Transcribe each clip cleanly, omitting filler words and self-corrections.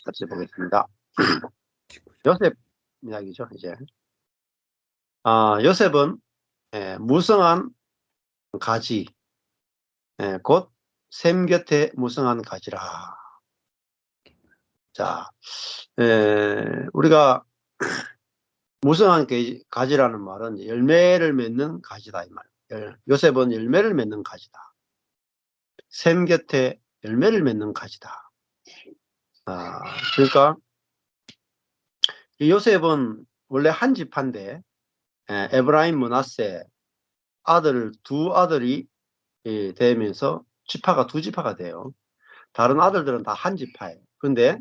같이 보겠습니다. 요셉 이야기죠, 이제. 요셉은 무성한 가지, 곧 샘 곁에 무성한 가지라. 자, 우리가 무성한 가지라는 말은 열매를 맺는 가지다 이 말. 요셉은 열매를 맺는 가지다. 샘 곁에 열매를 맺는 가지다. 그러니까 이 요셉은 원래 한 지파인데 에브라임 므낫세 두 아들이 되면서 지파가 두 지파가 돼요. 다른 아들들은 다 한 지파예요. 근데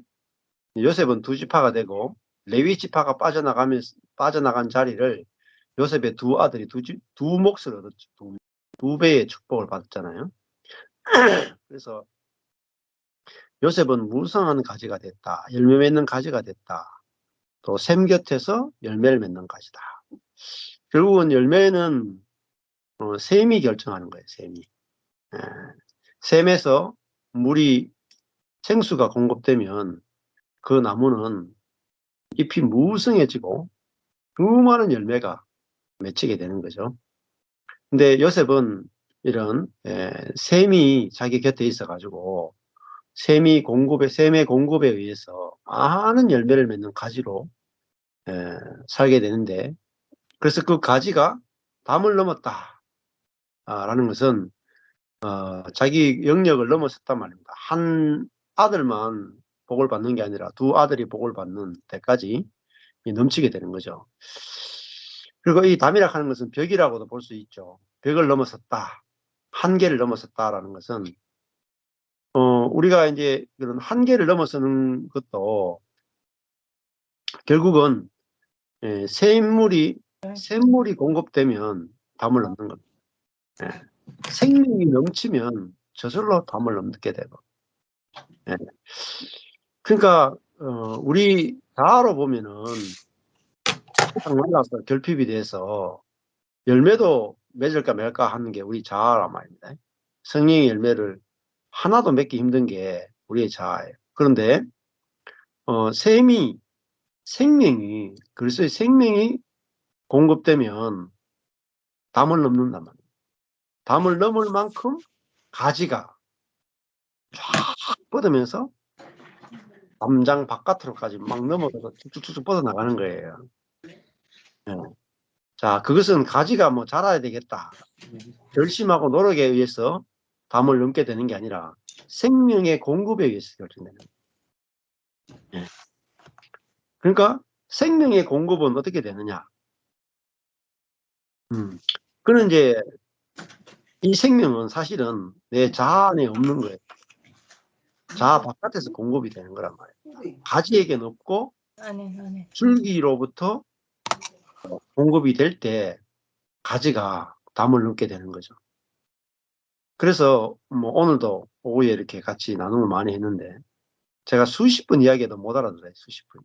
요셉은 두 지파가 되고 레위 지파가 빠져나간 자리를 요셉의 두 아들이 두 몫을 얻었죠. 두 배의 축복을 받았잖아요. 그래서 요셉은 무성한 가지가 됐다. 열매 맺는 가지가 됐다. 또 샘 곁에서 열매를 맺는 가지다. 결국은 열매는 샘이 결정하는 거예요. 샘이. 샘에서 물이 생수가 공급되면 그 나무는 잎이 무성해지고 수많은 열매가 맺히게 되는 거죠. 근데 요셉은 이런 샘이 자기 곁에 있어 가지고 샘의 공급에 의해서 많은 열매를 맺는 가지로 살게 되는데, 그래서 그 가지가 담을 넘었다 라는 것은 자기 영역을 넘어섰단 말입니다. 한 아들만 복을 받는 게 아니라 두 아들이 복을 받는 데까지 넘치게 되는 거죠. 그리고 이 담이라 하는 것은 벽이라고도 볼 수 있죠. 벽을 넘어섰다, 한계를 넘어섰다라는 것은 우리가 이제 그런 한계를 넘어서는 것도 결국은 샘물이 공급되면 담을 넘는 겁니다. 생명이 넘치면 저절로 담을 넘게 되고. 그러니까 우리 자아로 보면은 딱 말라서 결핍이 돼서 열매도 맺을까 말까 하는 게 우리 자아란 말입니다. 성령의 열매를 하나도 맺기 힘든 게 우리의 자아예요. 그런데 그리스도의 생명이 공급되면 담을 넘는단 말이에요. 담을 넘을 만큼 가지가 쫙 뻗으면서 담장 바깥으로까지 막 넘어가서 쭉쭉쭉 뻗어나가는 거예요. 네. 자, 그것은 가지가 뭐 자라야 되겠다, 결심하고 노력에 의해서 담을 넘게 되는 게 아니라 생명의 공급에 의해서 결정되는 거예요. 네. 그러니까 생명의 공급은 어떻게 되느냐? 그는 이제 이 생명은 사실은 내 자아 안에 없는 거예요. 자아 바깥에서 공급이 되는 거란 말이에요. 가지에게는 없고 줄기로부터 공급이 될 때 가지가 담을 넘게 되는 거죠. 그래서 뭐 오늘도 오후에 이렇게 같이 나눔을 많이 했는데 제가 수십 분 이야기해도 못 알아들어요. 수십 분.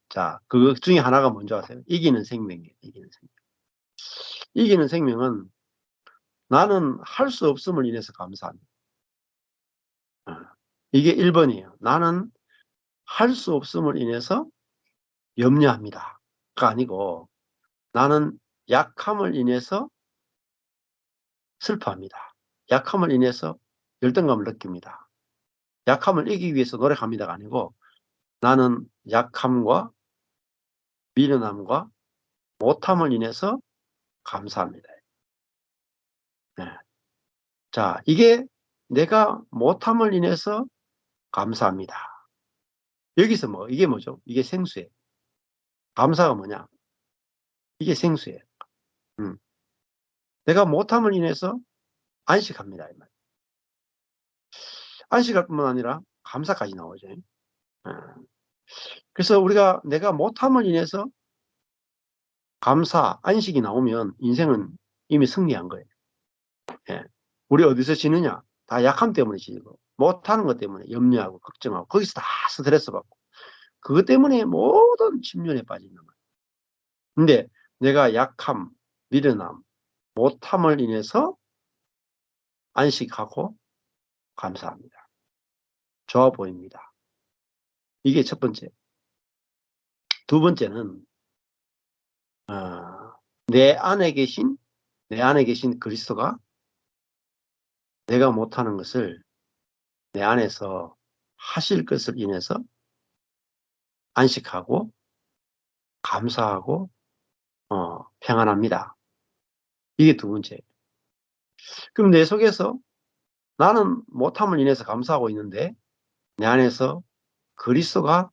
자, 그 중에 하나가 뭔지 아세요? 이기는 생명이에요. 이기는 생명. 이기는 생명은 나는 할 수 없음을 인해서 감사합니다. 이게 1번이에요. 나는 할 수 없음을 인해서 염려합니다가 아니고 나는 약함을 인해서 슬퍼합니다. 약함을 인해서 열등감을 느낍니다. 약함을 이기기 위해서 노력합니다가 아니고 나는 약함과 미련함과 못함을 인해서 감사합니다. 네. 자, 이게 내가 못함을 인해서 감사합니다. 여기서 이게 뭐죠? 이게 생수예요. 감사가 뭐냐? 이게 생수예요. 내가 못함을 인해서 안식합니다. 이 말. 안식할 뿐만 아니라 감사까지 나오죠. 그래서 우리가 내가 못함을 인해서 감사, 안식이 나오면 인생은 이미 승리한 거예요. 예. 우리 어디서 지느냐? 다 약함 때문에 지고, 못하는 것 때문에 염려하고 걱정하고, 거기서 다 스트레스 받고, 그것 때문에 모든 침륜에 빠지는 거예요. 근데 내가 약함, 미련함, 못함을 인해서 안식하고 감사합니다. 좋아 보입니다. 이게 첫 번째. 두 번째는 어, 내 안에 계신 그리스도가 내가 못하는 것을 내 안에서 하실 것을 인해서 안식하고 감사하고 평안합니다. 이게 두 번째. 그럼 내 속에서 나는 못함을 인해서 감사하고 있는데 내 안에서 그리스도가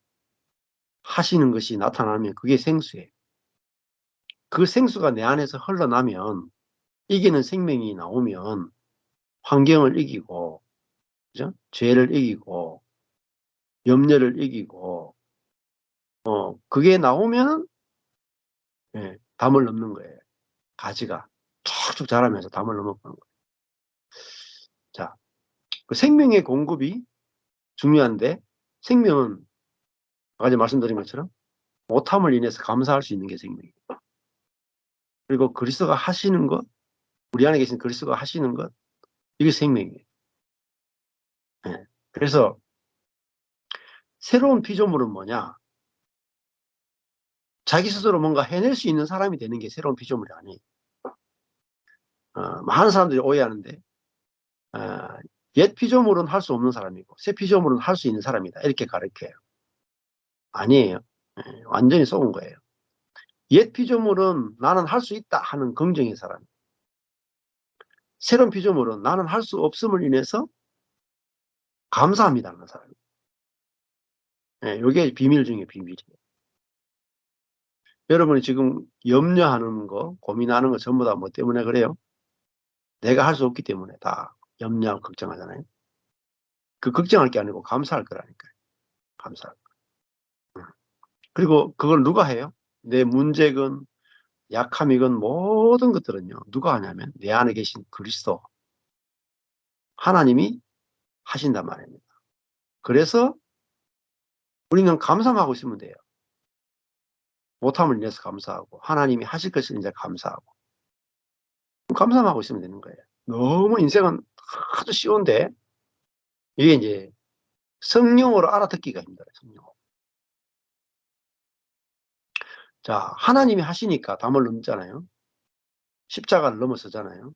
하시는 것이 나타나면 그게 생수예요. 그 생수가 내 안에서 흘러나면 이기는 생명이 나오면 환경을 이기고, 그죠? 죄를 이기고, 염려를 이기고, 그게 나오면, 예, 담을 넘는 거예요. 가지가 쭉쭉 자라면서 담을 넘어가는 거예요. 자, 그 생명의 공급이 중요한데, 생명은, 아까 말씀드린 것처럼, 못함을 인해서 감사할 수 있는 게 생명이에요. 그리고 그리스도가 하시는 것, 우리 안에 계신 그리스도가 하시는 것, 이게 생명이에요. 예. 그래서, 새로운 피조물은 뭐냐? 자기 스스로 뭔가 해낼 수 있는 사람이 되는 게 새로운 피조물이 아니에요. 많은 사람들이 오해하는데, 어, 옛 피조물은 할 수 없는 사람이고, 새 피조물은 할 수 있는 사람이다. 이렇게 가르쳐요. 아니에요. 완전히 속은 거예요. 옛 피조물은 나는 할 수 있다 하는 긍정의 사람. 새로운 피조물은 나는 할 수 없음을 인해서 감사합니다 하는 사람. 이게 비밀 중에 비밀이에요. 여러분이 지금 염려하는 거, 고민하는 거 전부 다 뭐 때문에 그래요? 내가 할 수 없기 때문에 다 염려하고 걱정하잖아요. 그 걱정할 게 아니고 감사할 거라니까요. 감사할 거. 그리고 그걸 누가 해요? 내 문제건 약함이건 모든 것들은요. 누가 하냐면 내 안에 계신 그리스도 하나님이 하신단 말입니다. 그래서 우리는 감사만 하고 있으면 돼요. 못함을 인해서 감사하고 하나님이 하실 것을 이제 감사하고 감사만 하고 있으면 되는 거예요. 너무 인생은 아주 쉬운데 이게 이제 성령으로 알아듣기가 힘들어요. 성령으로. 자, 하나님이 하시니까 담을 넘잖아요. 십자가를 넘어서잖아요.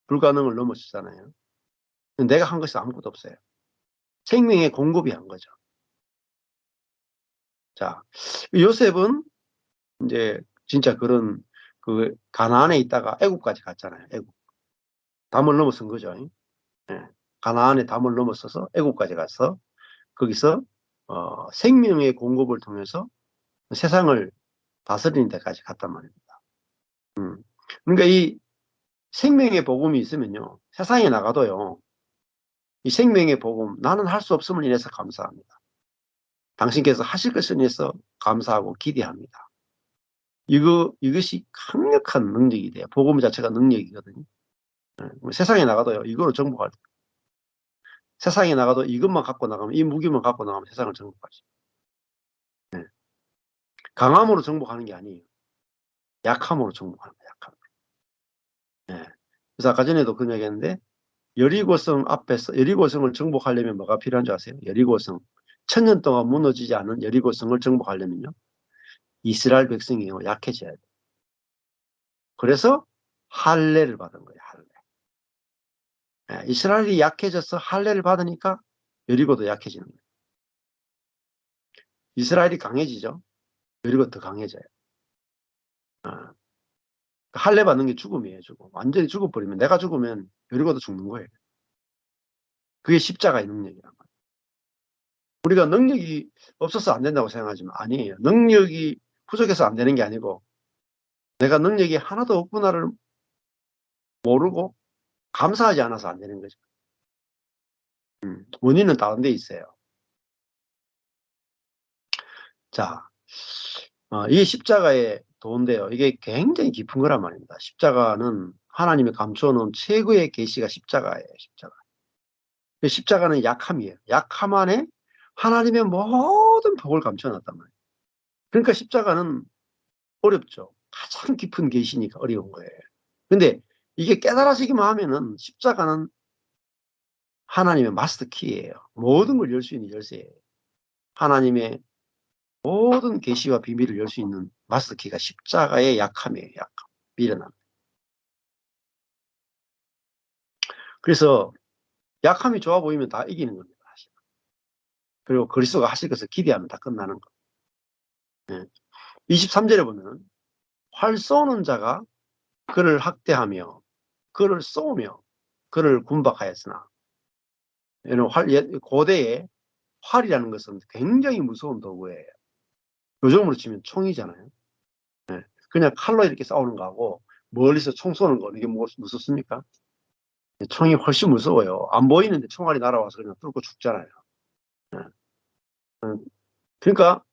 불가능을 넘어서잖아요. 내가 한 것이 아무것도 없어요. 생명의 공급이 한 거죠. 자, 요셉은 이제 진짜 그런 그 가나안에 있다가 애국까지 갔잖아요. 애국. 담을 넘어선 거죠. 예. 가나안에 담을 넘어서서 애국까지 가서 거기서 생명의 공급을 통해서 세상을 다스리는 데까지 갔단 말입니다. 그러니까 이 생명의 복음이 있으면요. 세상에 나가도요. 이 생명의 복음 나는 할 수 없음을 인해서 감사합니다. 당신께서 하실 것을 인해서 감사하고 기대합니다. 이것이 강력한 능력이 돼요. 복음 자체가 능력이거든요. 세상에 나가도요. 이거로 정복할 때. 세상에 나가도 이것만 갖고 나가면 이 무기만 갖고 나가면 세상을 정복하지. 네. 강함으로 정복하는 게 아니에요. 약함으로 정복하는 거예요. 약함. 네. 그래서 아까 전에도 그런 얘기했는데 여리고성 앞에서 여리고성을 정복하려면 뭐가 필요한 줄 아세요? 여리고성. 1000년 동안 무너지지 않은 여리고성을 정복하려면요. 이스라엘 백성이요. 약해져야 돼요. 그래서 할례를 받은 거예요. 할례. 이스라엘이 약해져서 할례를 받으니까 여리고도 약해지는 거예요. 이스라엘이 강해지죠. 여리고 더 강해져요. 할례 받는 게 죽음이에요. 죽음. 완전히 죽어버리면 내가 죽으면 여리고도 죽는 거예요. 그게 십자가의 능력이란 말이에요. 우리가 능력이 없어서 안 된다고 생각하지만 아니에요. 능력이 부족해서 안 되는 게 아니고 내가 능력이 하나도 없구나를 모르고 감사하지 않아서 안 되는 거죠. 원인은 다른 데 있어요. 자, 이게 십자가의 도인데요. 이게 굉장히 깊은 거란 말입니다. 십자가는 하나님이 감추어 놓은 최고의 계시가 십자가예요. 십자가. 십자가는 약함이에요. 약함 안에 하나님의 모든 복을 감춰 놨단 말이에요. 그러니까 십자가는 어렵죠. 가장 깊은 계시니까 어려운 거예요. 근데 이게 깨달아지기만 하면은 십자가는 하나님의 마스터 키예요. 모든 걸 열 수 있는 열쇠예요. 하나님의 모든 계시와 비밀을 열 수 있는 마스터키가 십자가의 약함이에요. 약함. 미련함. 그래서 약함이 좋아 보이면 다 이기는 겁니다. 그리고 그리스도가 하실 것을 기대하면 다 끝나는 거. 예. 23절에 보면 활 쏘는 자가 그를 학대하며 그를 쏘며 그를 군박하였으나, 고대에 활이라는 것은 굉장히 무서운 도구예요. 요즘으로 치면 총이잖아요. 예. 그냥 칼로 이렇게 싸우는 거하고 멀리서 총 쏘는 거, 이게 무섭습니까? 총이 훨씬 무서워요. 안 보이는데 총알이 날아와서 그냥 뚫고 죽잖아요. 예. 그러니까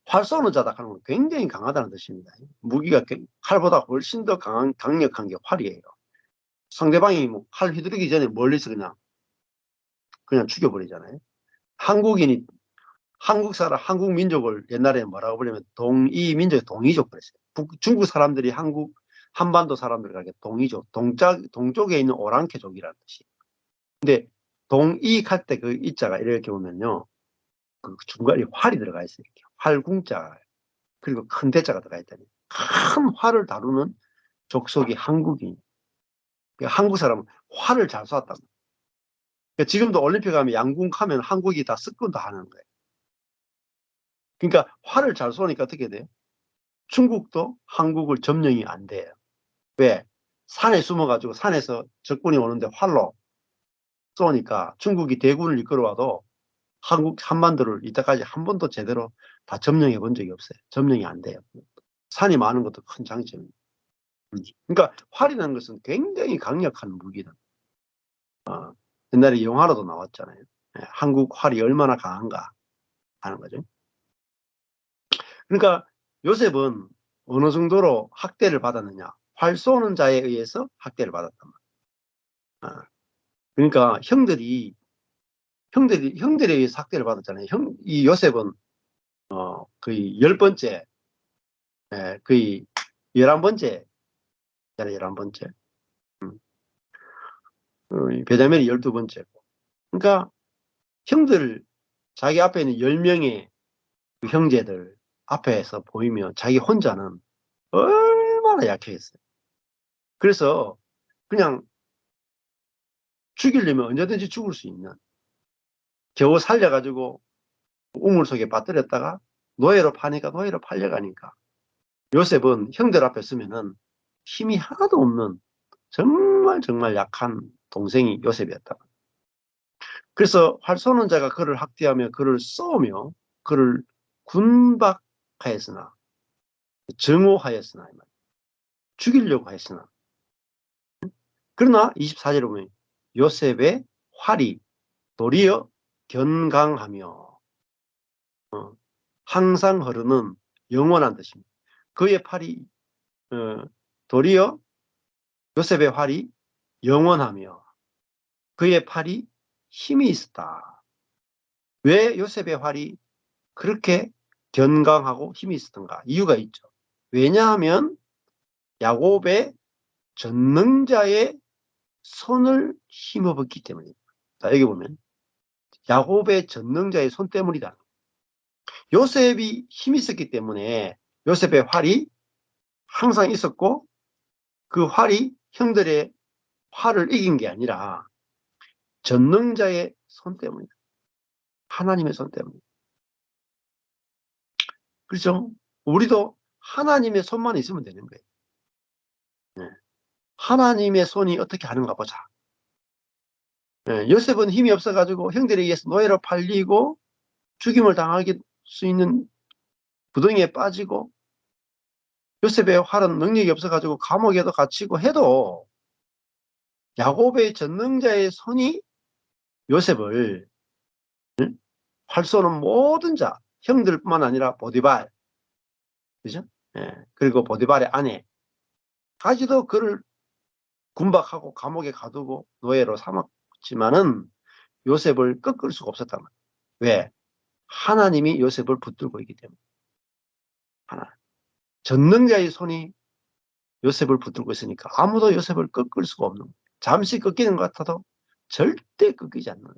활 쏘는 자다 하는 건 굉장히 강하다는 뜻입니다. 무기가 칼보다 훨씬 더 강력한 게 활이에요. 상대방이 뭐 칼 휘두르기 전에 멀리서 그냥 죽여버리잖아요. 한국 민족을 옛날에 뭐라고 부르면 동이민족, 동이족 그랬어요. 중국 사람들이 한반도 사람들을 가게 동이족, 동쪽에 있는 오랑캐족이라는 뜻이에요. 근데 동익 할 때 그 이자가 이렇게 보면요, 그 중간에 활이 들어가 있어요. 이렇게 활궁자, 그리고 큰 대자가 들어가 있다니. 큰 활을 다루는 족속이 한국인. 그러니까 한국 사람은 활을 잘 쏘았다. 그러니까 지금도 올림픽 가면 양궁하면 한국이 다 습군도 하는 거예요. 그러니까 활을 잘 쏘니까 어떻게 돼요? 중국도 한국을 점령이 안 돼요. 왜? 산에 숨어가지고 산에서 적군이 오는데 활로 쏘니까 중국이 대군을 이끌어와도 한국 한반도를 이때까지 한 번도 제대로 다 점령해 본 적이 없어요. 점령이 안 돼요. 산이 많은 것도 큰 장점입니다. 그러니까 활이라는 것은 굉장히 강력한 무기다. 옛날에 영화로도 나왔잖아요. 예, 한국 활이 얼마나 강한가 하는 거죠. 그러니까 요셉은 어느 정도로 학대를 받았느냐? 활 쏘는 자에 의해서 학대를 받았단 말이에요. 그러니까 형들에 의해서 학대를 받았잖아요. 이 요셉은 거의 10번째, 거의 11번째, 11번째. 음, 베냐민이 12번째고. 그러니까 형들, 자기 앞에 있는 10명의 그 형제들 앞에서 보이면 자기 혼자는 얼마나 약해졌어요. 그래서 그냥 죽이려면 언제든지 죽을 수 있는, 겨우 살려가지고 우물 속에 빠뜨렸다가 노예로 파니까, 노예로 팔려가니까 요셉은 형들 앞에 서면은 힘이 하나도 없는 정말 정말 약한 동생이 요셉이었다. 그래서 활 쏘는 자가 그를 학대하며 그를 쏘며 그를 군박하였으나, 정오하였으나, 죽이려고 했으나, 그러나 24절에 보면 요셉의 활이 도리어 견강하며, 항상 흐르는 영원한 뜻입니다. 그의 팔이, 도리어 요셉의 활이 영원하며 그의 팔이 힘이 있었다. 왜 요셉의 활이 그렇게 견강하고 힘이 있었던가? 이유가 있죠. 왜냐하면 야곱의 전능자의 손을 힘입었기 때문입니다. 자, 여기 보면 야곱의 전능자의 손 때문이다. 요셉이 힘이 있었기 때문에 요셉의 활이 항상 있었고, 그 활이 형들의 활을 이긴 게 아니라 전능자의 손 때문이다. 하나님의 손 때문이다. 그렇죠? 우리도 하나님의 손만 있으면 되는 거예요. 네. 하나님의 손이 어떻게 하는가 보자. 네. 요셉은 힘이 없어가지고 형들에 의해서 노예로 팔리고 죽임을 당할 수 있는 구덩이에 빠지고, 요셉의 활은 능력이 없어가지고 감옥에도 갇히고 해도 야곱의 전능자의 손이 요셉을, 활 쏘는 모든 자, 형들뿐만 아니라 보디발, 그죠? 예. 그리고 보디발의 아내까지도 그를 군박하고 감옥에 가두고 노예로 삼았지만은 요셉을 꺾을 수가 없었단 말이에요. 왜? 하나님이 요셉을 붙들고 있기 때문에. 전능자의 손이 요셉을 붙들고 있으니까 아무도 요셉을 꺾을 수가 없는 거예요. 잠시 꺾이는 것 같아도 절대 꺾이지 않는 거예요.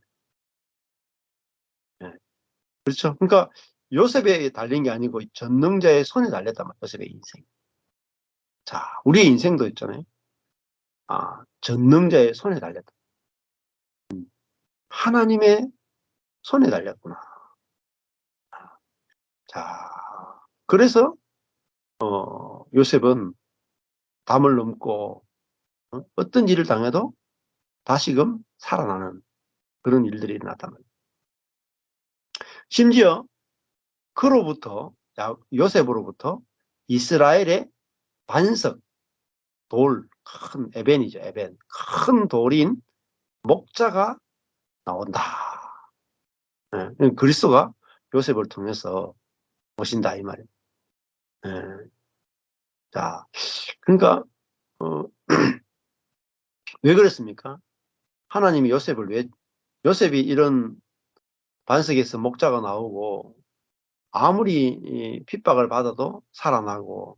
그렇죠. 그러니까 요셉에 달린 게 아니고 전능자의 손에 달렸단 말이에요. 요셉의 인생. 자, 우리의 인생도 있잖아요. 전능자의 손에 달렸다. 하나님의 손에 달렸구나. 자, 그래서 요셉은 담을 넘고 어떤 일을 당해도 다시금 살아나는 그런 일들이 일어났단 말이에요. 심지어 그로부터 요셉으로부터 이스라엘의 반석, 돌, 큰 에벤이죠. 에벤. 큰 돌인 목자가 나온다. 그리스도가 요셉을 통해서 오신다 이 말이에요. 예. 자, 그러니까 어, 왜 그랬습니까? 하나님이 요셉이 이런 반석에서 목자가 나오고 아무리 핍박을 받아도 살아나고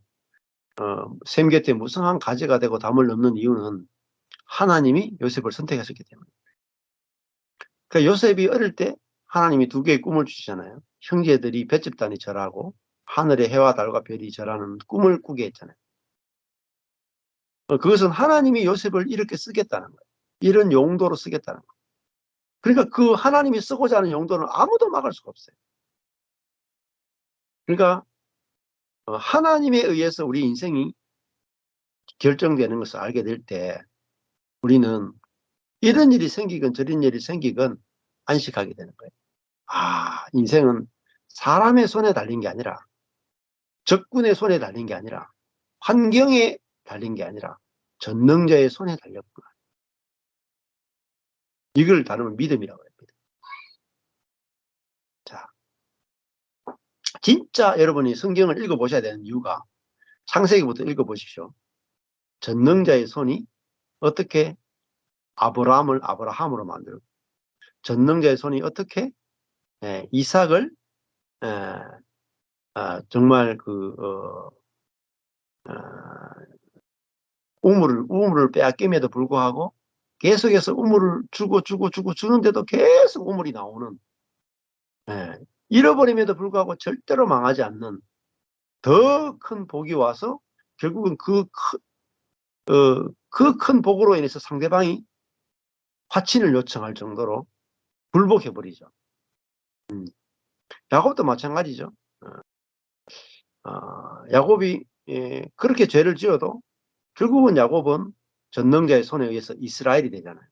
샘 곁에 무성한 가지가 되고 담을 넘는 이유는 하나님이 요셉을 선택하셨기 때문에. 그러니까 요셉이 어릴 때 하나님이 두 개의 꿈을 주시잖아요. 형제들이 벳집단이 절하고 하늘의 해와 달과 별이 절하는 꿈을 꾸게 했잖아요. 그것은 하나님이 요셉을 이렇게 쓰겠다는 거예요. 이런 용도로 쓰겠다는 거예요. 그러니까 그 하나님이 쓰고자 하는 용도는 아무도 막을 수가 없어요. 그러니까 하나님에 의해서 우리 인생이 결정되는 것을 알게 될 때 우리는 이런 일이 생기건 저런 일이 생기건 안식하게 되는 거예요. 인생은 사람의 손에 달린 게 아니라 적군의 손에 달린 게 아니라 환경에 달린 게 아니라 전능자의 손에 달렸구나. 이걸 다루면 믿음이라고 합니다. 자, 진짜 여러분이 성경을 읽어보셔야 되는 이유가 창세기부터 읽어보십시오. 전능자의 손이 어떻게 아브라함을 아브라함으로 만들고 전능자의 손이 어떻게 이삭을 정말 우물을 빼앗김에도 불구하고 계속해서 우물을 주는데도 계속 우물이 나오는 잃어버림에도 불구하고 절대로 망하지 않는 더 큰 복이 와서 결국은 그 큰 복으로 인해서 상대방이 화친을 요청할 정도로 굴복해버리죠. 야곱도 마찬가지죠. 야곱이 그렇게 죄를 지어도 결국은 야곱은 전능자의 손에 의해서 이스라엘이 되잖아요.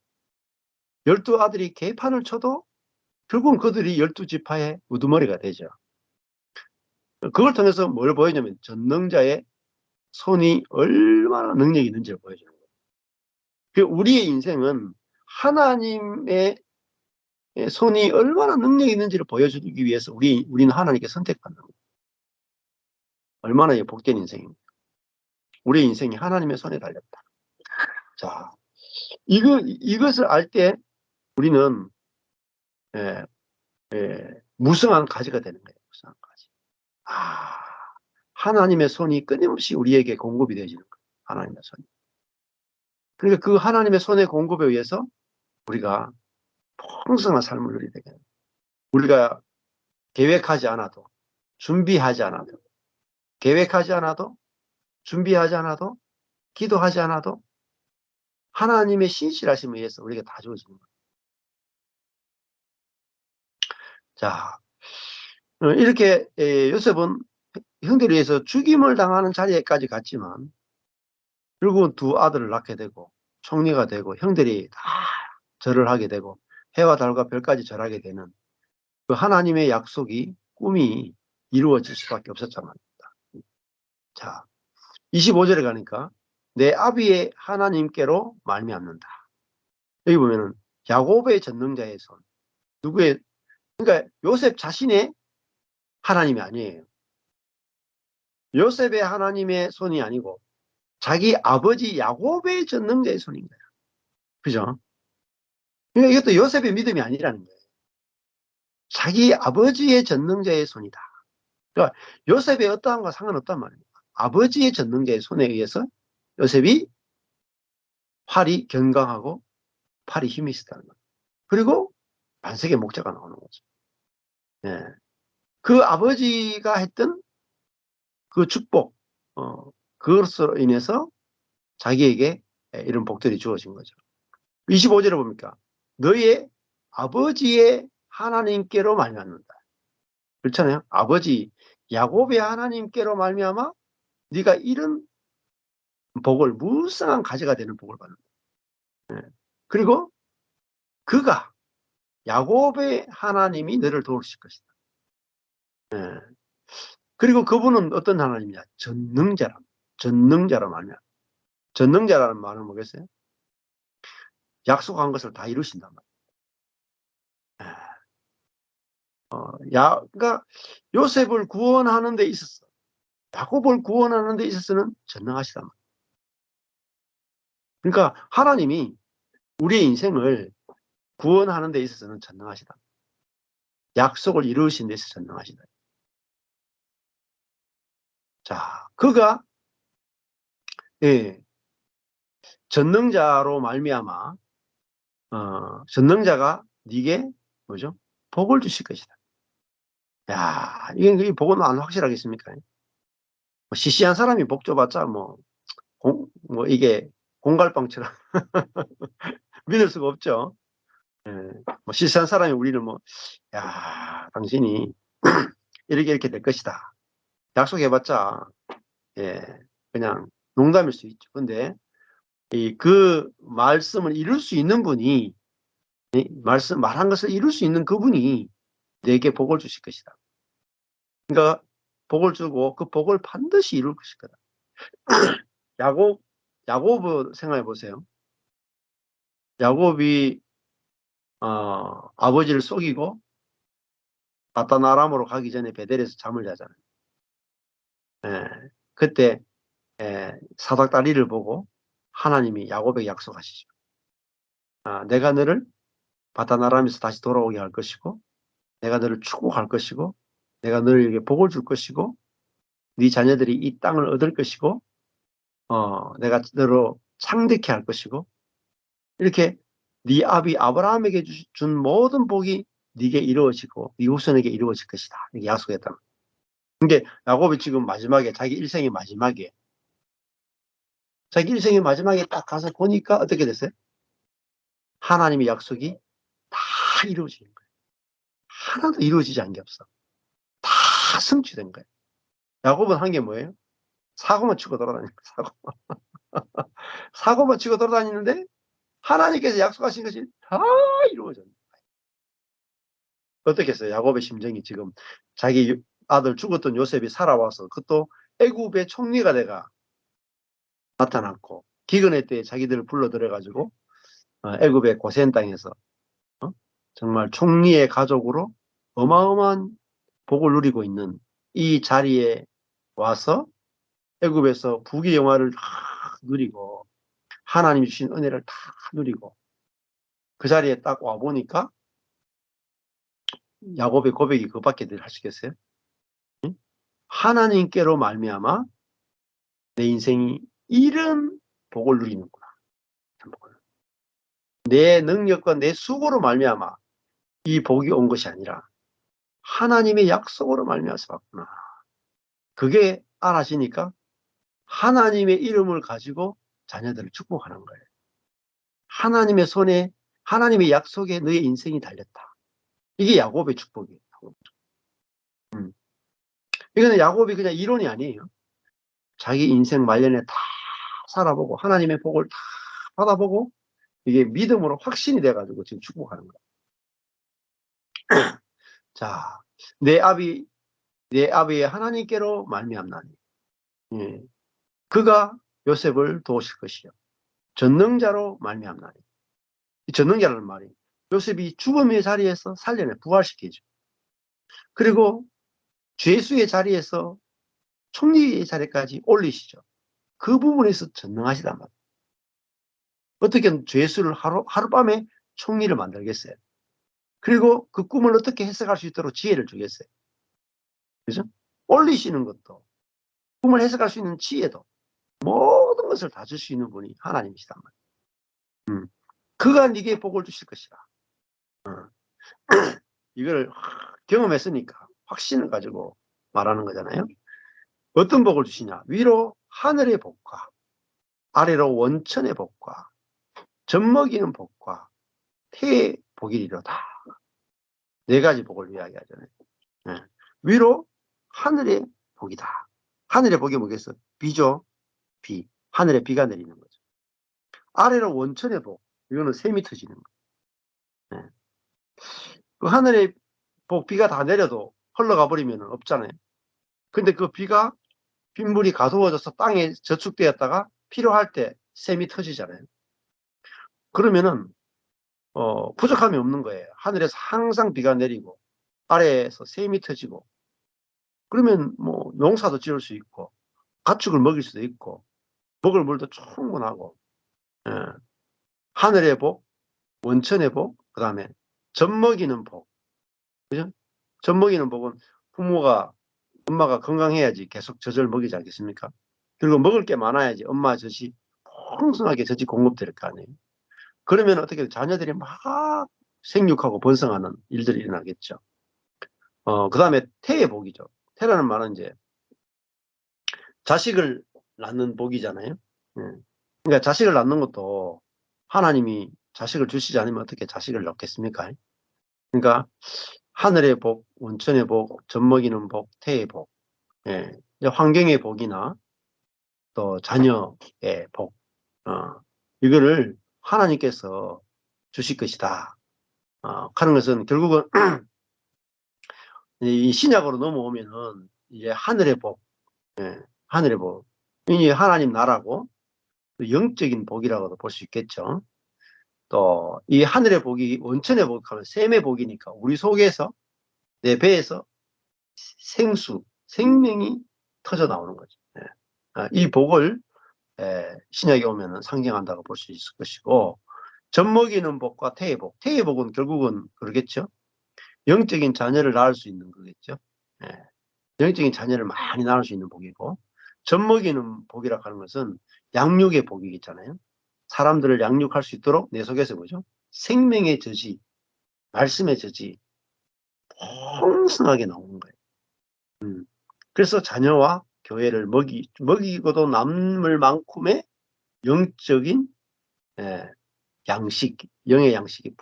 12아들이 개판을 쳐도 결국은 그들이 12지파의 우두머리가 되죠. 그걸 통해서 뭘 보여주냐면 전능자의 손이 얼마나 능력이 있는지를 보여주는 거예요. 우리의 인생은 하나님의 손이 얼마나 능력이 있는지를 보여주기 위해서 우리는 하나님께 선택받는 거예요. 얼마나 복된 인생입니까? 우리의 인생이 하나님의 손에 달렸다. 자, 이것을 알 때 우리는 무성한 가지가 되는 거예요. 무성한 가지. 하나님의 손이 끊임없이 우리에게 공급이 되어지는 거예요. 하나님의 손이. 그러니까 그 하나님의 손의 공급에 의해서 우리가 풍성한 삶을 누리게 돼요. 우리가 계획하지 않아도, 준비하지 않아도, 계획하지 않아도, 준비하지 않아도, 기도하지 않아도 하나님의 신실하심에 의해서 우리가 다 주어지는 거예요. 자, 이렇게 요셉은 형들에 의해서 죽임을 당하는 자리에까지 갔지만 결국은 두 아들을 낳게 되고 총리가 되고 형들이 다 절을 하게 되고 해와 달과 별까지 절하게 되는 그 하나님의 약속이 꿈이 이루어질 수밖에 없었단 말입니다. 자, 25절에 가니까 내 아비의 하나님께로 말미암는다. 여기 보면은 야곱의 전능자의 손. 누구의? 그러니까 요셉 자신의 하나님이 아니에요. 요셉의 하나님의 손이 아니고 자기 아버지 야곱의 전능자의 손인 거예요. 그죠? 그러니까 이것도 요셉의 믿음이 아니라는 거예요. 자기 아버지의 전능자의 손이다. 그러니까 요셉의 어떠함과 상관없단 말입니다. 아버지의 전능자의 손에 의해서 요셉이 팔이 건강하고 팔이 힘이 있었다는 거예요. 그리고 반석의 목자가 나오는 거죠. 예. 그 아버지가 했던 그 축복, 그것으로 인해서 자기에게 이런 복들이 주어진 거죠. 25절에 보니까 너의 아버지의 하나님께로 말미암는다. 그렇잖아요. 아버지 야곱의 하나님께로 말미암아 네가 이런 복을, 무성한 가지가 되는 복을 받는다. 그리고 그가 야곱의 하나님이 너를 도우실 것이다. 그리고 그분은 어떤 하나님이냐? 전능자로 말이야. 전능자라는 말은 뭐겠어요? 약속한 것을 다 이루신단 말이야. 그러니까 요셉을 구원하는 데 있어서, 야곱을 구원하는 데 있어서는 전능하시단 말이야. 그러니까 하나님이 우리의 인생을 구원하는 데 있어서는 전능하시다. 약속을 이루신 데 있어서 전능하시다. 자, 그가 전능자로 말미암아 전능자가 네게 뭐죠? 복을 주실 것이다. 야, 이 복은 안 확실하겠습니까? 뭐 시시한 사람이 복 줘봤자 뭐 이게 공갈빵처럼 믿을 수가 없죠. 예, 뭐 시시한 사람이 우리는 뭐, 야, 당신이 이렇게 될 것이다. 약속해봤자, 예, 그냥 농담일 수 있죠. 근데 그 말씀을 이룰 수 있는 분이, 말한 것을 이룰 수 있는 그분이 내게 복을 주실 것이다. 그러니까 복을 주고 그 복을 반드시 이룰 것일 거다. 야곱 생각해 보세요. 야곱이 아버지를 속이고 바단 아람으로 가기 전에 베델에서 잠을 자잖아요. 예, 그때 사닥다리를 보고 하나님이 야곱에게 약속하시죠. 내가 너를 바단 아람에서 다시 돌아오게 할 것이고, 내가 너를 축복할 것이고, 내가 너에게 복을 줄 것이고, 네 자녀들이 이 땅을 얻을 것이고, 내가 너로 창대케 할 것이고, 이렇게 네 아비 아브라함에게 준 모든 복이 네게 이루어지고 네 후손에게 이루어질 것이다. 이렇게 약속했다. 그게 야곱이 지금 마지막에 자기 일생의 마지막에 딱 가서 보니까 어떻게 됐어요? 하나님의 약속이 다 이루어지는 거예요. 하나도 이루어지지 않은 게 없어. 다 성취된 거예요. 야곱은 한 게 뭐예요? 사고만 치고 돌아다니는 거예요. 사고만 치고 돌아다니는데 하나님께서 약속하신 것이 다 이루어졌어요. 어떻겠어요? 야곱의 심정이 지금 자기 아들 죽었던 요셉이 살아와서 그것도 애굽의 총리가 돼가 나타났고 기근의 때에 자기들을 불러들여 가지고 애굽의 고센 땅에서 정말 총리의 가족으로 어마어마한 복을 누리고 있는 이 자리에 와서 애굽에서 부귀 영화를 다 누리고 하나님이 주신 은혜를 다 누리고 그 자리에 딱 와 보니까 야곱의 고백이 그밖에 할 수 있겠어요? 하나님께로 말미암아 내 인생이 이런 복을 누리는구나. 내 능력과 내 수고로 말미암아 이 복이 온 것이 아니라 하나님의 약속으로 말미암아서 받구나. 그게 알아지니까 하나님의 이름을 가지고 자녀들을 축복하는 거예요. 하나님의 손에 하나님의 약속에 너의 인생이 달렸다. 이게 야곱의 축복이에요. 이거는 야곱이 그냥 이론이 아니에요. 자기 인생 말년에 다 살아보고 하나님의 복을 다 받아보고 이게 믿음으로 확신이 돼가지고 지금 축복하는 거예요. 자, 내 아비의 하나님께로 말미암나니 그가 요셉을 도우실 것이요 전능자로 말미암나니. 이 전능자라는 말이 요셉이 죽음의 자리에서 살려내 부활시키죠. 그리고 죄수의 자리에서 총리의 자리까지 올리시죠. 그 부분에서 전능하시단 말이에요. 어떻게 죄수를 하룻밤에 총리를 만들겠어요. 그리고 그 꿈을 어떻게 해석할 수 있도록 지혜를 주겠어요. 그죠? 올리시는 것도 꿈을 해석할 수 있는 지혜도 모든 것을 다 줄 수 있는 분이 하나님이시단 말이에요. 그가 네게 복을 주실 것이다. 이걸 경험했으니까 확신을 가지고 말하는 거잖아요. 어떤 복을 주시냐? 위로 하늘의 복과, 아래로 원천의 복과, 젖먹이는 복과, 태의 복이리로다. 네 가지 복을 이야기하잖아요. 네. 위로 하늘의 복이다. 하늘의 복이 뭐겠어? 비죠. 비. 하늘에 비가 내리는 거죠. 아래로 원천의 복. 이거는 샘이 터지는 거예요. 네. 그 하늘의 복, 비가 다 내려도 흘러가 버리면 없잖아요. 근데 그 비가 빗물이 가두어져서 땅에 저축되었다가 필요할 때 샘이 터지잖아요. 그러면은 부족함이 없는 거예요. 하늘에서 항상 비가 내리고 아래에서 샘이 터지고, 그러면 뭐 농사도 지을 수 있고 가축을 먹일 수도 있고 먹을 물도 충분하고, 예. 하늘의 복, 원천의 복, 그 다음에 젖먹이는 복. 그죠? 젖먹이는 복은 엄마가 건강해야지 계속 젖을 먹이지 않겠습니까? 그리고 먹을 게 많아야지 엄마 젖이 풍성하게 젖이 공급될 거 아니에요. 그러면 어떻게 자녀들이 막 생육하고 번성하는 일들이 일어나겠죠. 그 다음에 태의 복이죠. 태라는 말은 이제 자식을 낳는 복이잖아요. 예. 그러니까 자식을 낳는 것도 하나님이 자식을 주시지 않으면 어떻게 자식을 낳겠습니까? 그러니까 하늘의 복, 원천의 복, 젖먹이는 복, 태의 복, 예. 환경의 복이나 또 자녀의 복, 이거를 하나님께서 주실 것이다. 하는 것은 결국은 이 신약으로 넘어오면은 이제 하늘의 복, 예, 하늘의 복, 이 하나님 나라고 영적인 복이라고도 볼 수 있겠죠. 또 이 하늘의 복이 원천의 복하면 샘의 복이니까 우리 속에서 내 배에서 생명이 터져 나오는 거죠. 예. 이 복을 신약에 오면은 상징한다고 볼 수 있을 것이고, 젖먹이는 복과 태의 복, 태의 복은 결국은 그러겠죠. 영적인 자녀를 낳을 수 있는 거겠죠. 예. 영적인 자녀를 많이 낳을 수 있는 복이고, 젖먹이는 복이라고 하는 것은 양육의 복이겠잖아요. 사람들을 양육할 수 있도록 내 속에서 뭐죠? 생명의 젖이, 말씀의 젖이 풍성하게 나오는 거예요. 그래서 자녀와 교회를 먹이고도 남을 만큼의 영적인 양식, 영의 양식이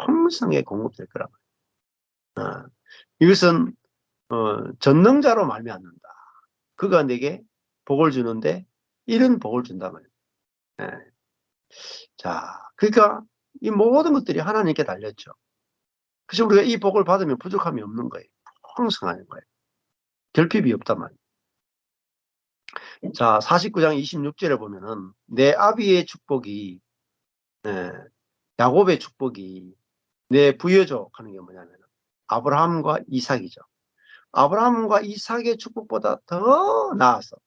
풍성하게 공급될 거라고. 이것은 전능자로 말미암는다. 그가 내게 복을 주는데 이런 복을 준단 말이에요. 자, 그러니까 이 모든 것들이 하나님께 달렸죠. 그래서 우리가 이 복을 받으면 부족함이 없는 거예요. 풍성한 거예요. 결핍이 없단 말이에요. 자, 49장 26절에 보면은 내 아비의 축복이, 야곱의 축복이 내 부여줘 하는 게 뭐냐면 아브라함과 이삭이죠. 아브라함과 이삭의 축복보다 더 나아서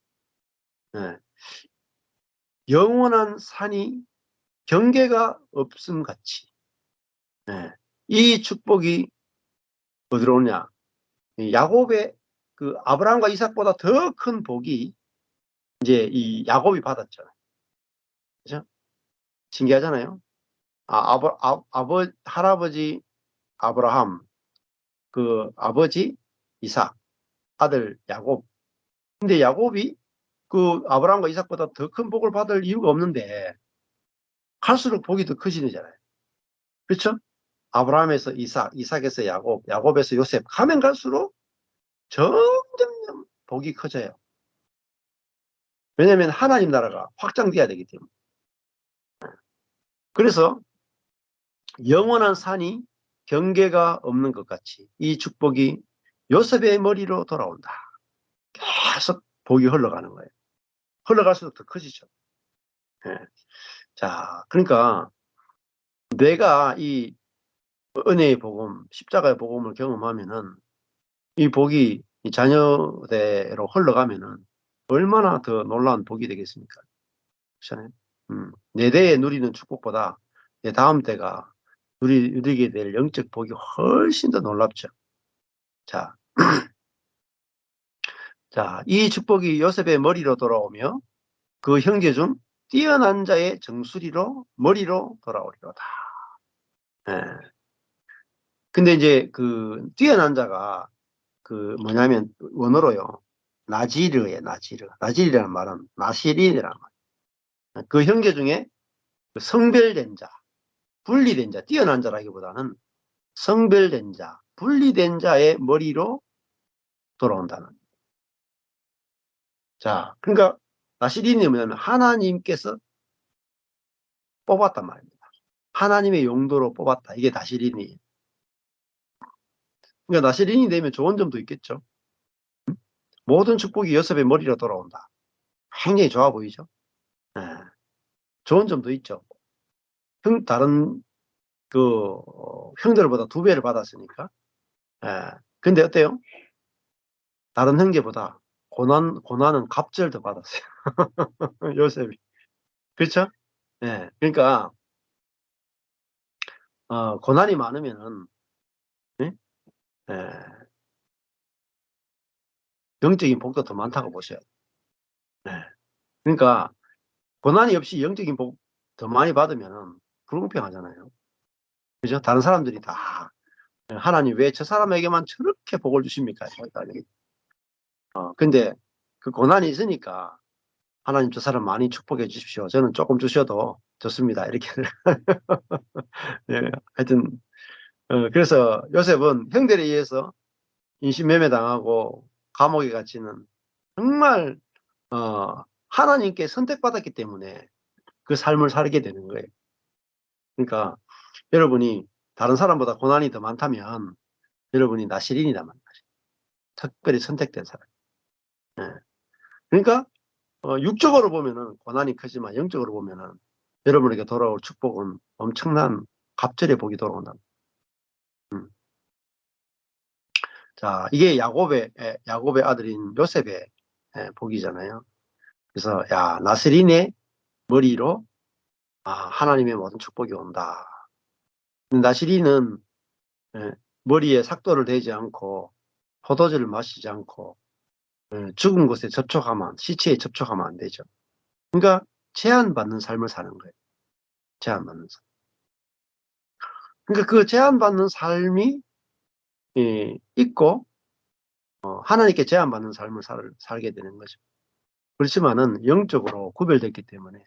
영원한 산이 경계가 없음 같이 이 축복이 어디로 오냐, 야곱의 그 아브라함과 이삭보다 더 큰 복이 이제 이 야곱이 받았죠. 그죠? 신기하잖아요. 할아버지 아브라함, 그 아버지 이삭, 아들 야곱. 근데 야곱이 그 아브라함과 이삭보다 더 큰 복을 받을 이유가 없는데 갈수록 복이 더 커지잖아요. 그렇죠? 아브라함에서 이삭, 이삭에서 야곱, 야곱에서 요셉 가면 갈수록 점점 복이 커져요. 왜냐하면 하나님 나라가 확장돼야 되기 때문에. 그래서 영원한 산이 경계가 없는 것 같이 이 축복이 요셉의 머리로 돌아온다. 계속 복이 흘러가는 거예요. 흘러갈수록 더 커지죠. 예. 자, 그러니까 내가 이 은혜의 복음, 십자가의 복음을 경험하면은 이 복이 이 자녀대로 흘러가면은 얼마나 더 놀라운 복이 되겠습니까? 그렇잖아요. 내 대에 누리는 축복보다 내 다음 때가 누리게 될 영적 복이 훨씬 더 놀랍죠. 자, 자, 이 축복이 요셉의 머리로 돌아오며 그 형제 중 뛰어난 자의 정수리로 머리로 돌아오리로다. 예. 근데 이제 그 뛰어난 자가 그 뭐냐면 원어로요. 나지르예요, 나지르. 나지르라는 말은 나시린이라는 말. 그 형제 중에 성별된 자, 분리된 자, 뛰어난 자라기보다는 성별된 자, 분리된 자의 머리로 돌아온다는. 자, 그러니까 나시린이 뭐냐면 하나님께서 뽑았단 말입니다. 하나님의 용도로 뽑았다. 이게 나시린이에요. 그러니까 나시린이 되면 좋은 점도 있겠죠. 모든 축복이 요셉의 머리로 돌아온다. 굉장히 좋아 보이죠. 네. 좋은 점도 있죠. 다른 형들보다 2배를 받았으니까. 예. 근데 어때요? 다른 형제보다 고난은 갑절 더 받았어요. 요셉이. 그렇죠? 예. 그러니까, 고난이 많으면은, 예? 예. 영적인 복도 더 많다고 보셔야 돼요. 예. 그러니까, 고난이 없이 영적인 복 더 많이 받으면은 불공평하잖아요. 그죠? 다른 사람들이 다, 하나님 왜 저 사람에게만 저렇게 복을 주십니까? 근데 그 고난이 있으니까, 하나님 저 사람 많이 축복해 주십시오. 저는 조금 주셔도 좋습니다. 이렇게. 예, 하여튼, 그래서 요셉은 형들에 의해서 인신매매 당하고 감옥에 갇히는 정말, 하나님께 선택받았기 때문에 그 삶을 살게 되는 거예요. 그러니까 여러분이 다른 사람보다 고난이 더 많다면 여러분이 나시린이란 말이에요. 특별히 선택된 사람. 예. 그러니까, 육적으로 보면은 고난이 크지만 영적으로 보면은 여러분에게 돌아올 축복은 엄청난 갑절의 복이 돌아온다. 자, 이게 야곱의 아들인 요셉의 복이잖아요. 그래서 야, 나스린의 머리로 하나님의 모든 축복이 온다. 나스린은 머리에 삭도를 대지 않고 포도주를 마시지 않고 죽은 곳에 접촉하면, 시체에 접촉하면 안 되죠. 그러니까 제한받는 삶을 사는 거예요. 제한받는 삶. 그러니까 그 제한받는 삶이 있고 하나님께 제한받는 삶을 살게 되는 거죠. 그렇지만은 영적으로 구별됐기 때문에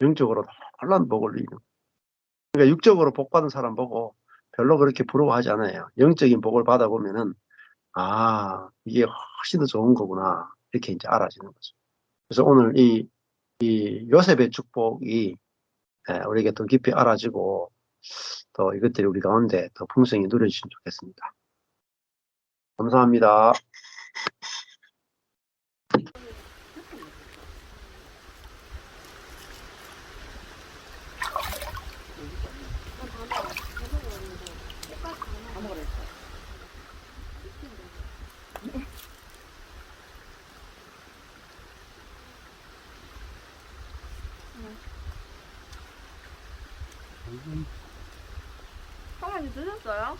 영적으로 놀라운 복을 누리는. 그러니까 육적으로 복 받은 사람 보고 별로 그렇게 부러워하지 않아요. 영적인 복을 받아보면은 이게 훨씬 더 좋은 거구나 이렇게 이제 알아지는 거죠. 그래서 오늘 이 요셉의 축복이 우리에게 더 깊이 알아지고 또 이것들이 우리 가운데 더 풍성히 누려지시면 좋겠습니다. 감사합니다. 사모님 드셨어요?